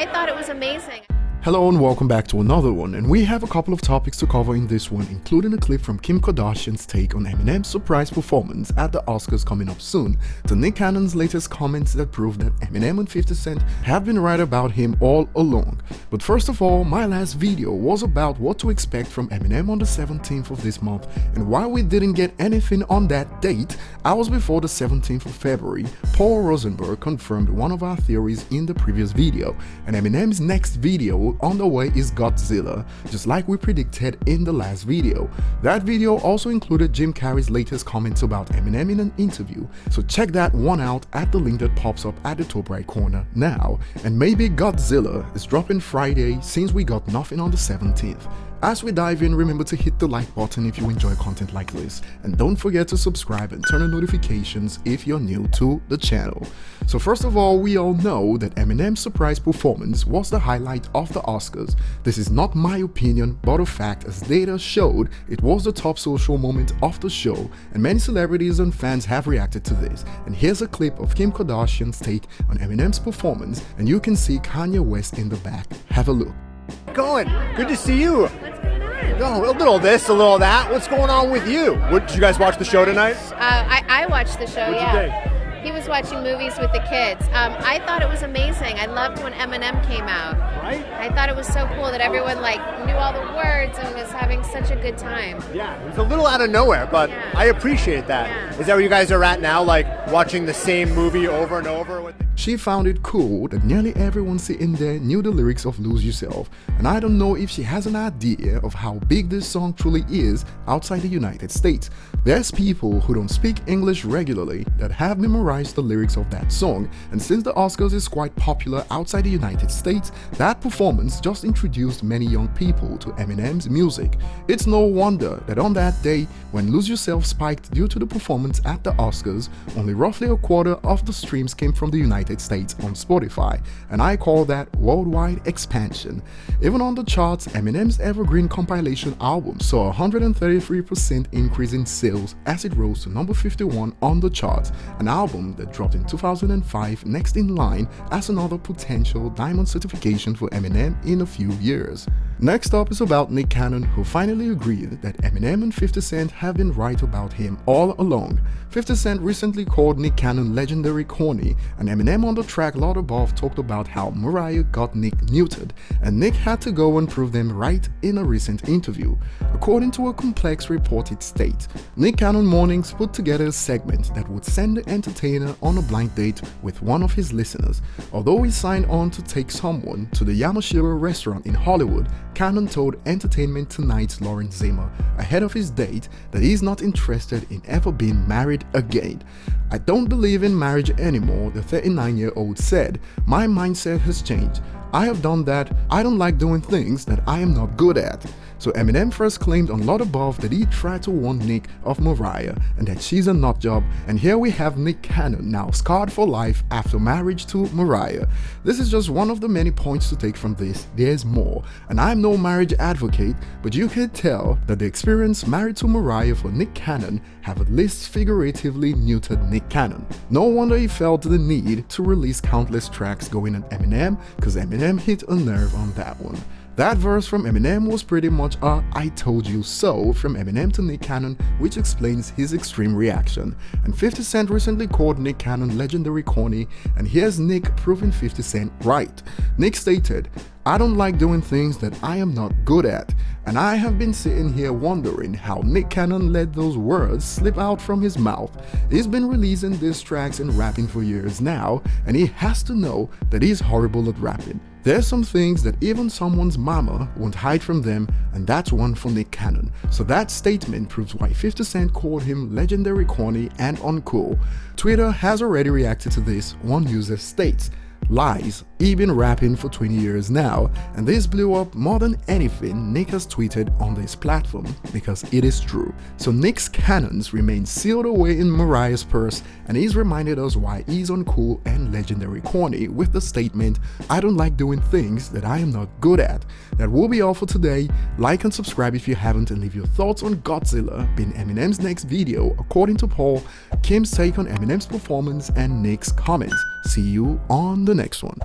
I thought it was amazing. Hello and welcome back to another one, and we have a couple of topics to cover in this one, including a clip from Kim Kardashian's take on Eminem's surprise performance at the Oscars coming up soon, to Nick Cannon's latest comments that prove that Eminem and 50 Cent have been right about him all along. But first of all, my last video was about what to expect from Eminem on the 17th of this month, and while we didn't get anything on that date, hours before the 17th of February, Paul Rosenberg confirmed one of our theories in the previous video, and Eminem's next video on the way is Godzilla, just like we predicted in the last video. That video also included Jim Carrey's latest comments about Eminem in an interview, so check that one out at the link that pops up at the top right corner now. And maybe Godzilla is dropping Friday since we got nothing on the 17th. As we dive in, remember to hit the like button if you enjoy content like this, and don't forget to subscribe and turn on notifications if you're new to the channel. So first of all, we all know that Eminem's surprise performance was the highlight of the Oscars. This is not my opinion, but a fact, as data showed it was the top social moment of the show, and many celebrities and fans have reacted to this. And here's a clip of Kim Kardashian's take on Eminem's performance, and you can see Kanye West in the back. Have a look. Going? Good to see you. What's going on? Oh, a little this, a little that. What's going on with you? Did you guys watch the show tonight? I watched the show, What'd you yeah. think? He was watching movies with the kids. I thought it was amazing. I loved when Eminem came out. Right? I thought it was so cool that everyone knew all the words and was having such a good time. Yeah, it was a little out of nowhere, but Yeah. I appreciate that. Yeah. Is that where you guys are at now, like watching the same movie over and over? She found it cool that nearly everyone sitting there knew the lyrics of Lose Yourself, and I don't know if she has an idea of how big this song truly is outside the United States. There's people who don't speak English regularly that have memorized the lyrics of that song, and since the Oscars is quite popular outside the United States, that performance just introduced many young people to Eminem's music. It's no wonder that on that day, when Lose Yourself spiked due to the performance at the Oscars, only roughly a quarter of the streams came from the United States on Spotify, and I call that worldwide expansion. Even on the charts, Eminem's evergreen compilation album saw a 133% increase in sales as it rose to number 51 on the charts, an album that dropped in 2005, next in line as another potential diamond certification for Eminem in a few years. Next up is about Nick Cannon, who finally agreed that Eminem and 50 Cent have been right about him all along. 50 Cent recently called Nick Cannon legendary corny, and Eminem on the track Lot Above talked about how Mariah got Nick neutered, and Nick had to go and prove them right in a recent interview. According to a complex report, it states, Nick Cannon Mornings put together a segment that would send the entertainer on a blind date with one of his listeners. Although he signed on to take someone to the Yamashiro restaurant in Hollywood, Cannon told Entertainment Tonight's Lauren Zimmer ahead of his date that he's not interested in ever being married again. I don't believe in marriage anymore, the 39-year-old said. My mindset has changed. I have done that. I don't like doing things that I am not good at. So Eminem first claimed on Lot Above that he tried to warn Nick of Mariah and that she's a nutjob, and here we have Nick Cannon now scarred for life after marriage to Mariah. This is just one of the many points to take from this. There's more, and I'm no marriage advocate, but you could tell that the experience married to Mariah for Nick Cannon have at least figuratively neutered Nick Cannon. No wonder he felt the need to release countless tracks going at Eminem, cause Eminem hit a nerve on that one. That verse from Eminem was pretty much a "I told you so" from Eminem to Nick Cannon, which explains his extreme reaction. And 50 Cent recently called Nick Cannon legendary corny, and here's Nick proving 50 Cent right. Nick stated, I don't like doing things that I am not good at, and I have been sitting here wondering how Nick Cannon let those words slip out from his mouth. He's been releasing diss tracks and rapping for years now, and he has to know that he's horrible at rapping. There's some things that even someone's mama won't hide from them, and that's one for Nick Cannon. So that statement proves why 50 Cent called him legendary corny and uncool. Twitter has already reacted to this. One user states, lies, he been rapping for 20 years now, and this blew up more than anything Nick has tweeted on this platform, because it is true. So Nick's cannons remain sealed away in Mariah's purse, and he's reminded us why he's uncool and legendary corny with the statement, I don't like doing things that I am not good at. That will be all for today. Like and subscribe if you haven't, and leave your thoughts on Godzilla being Eminem's next video according to Paul, Kim's take on Eminem's performance, and Nick's comments. See you on the next one.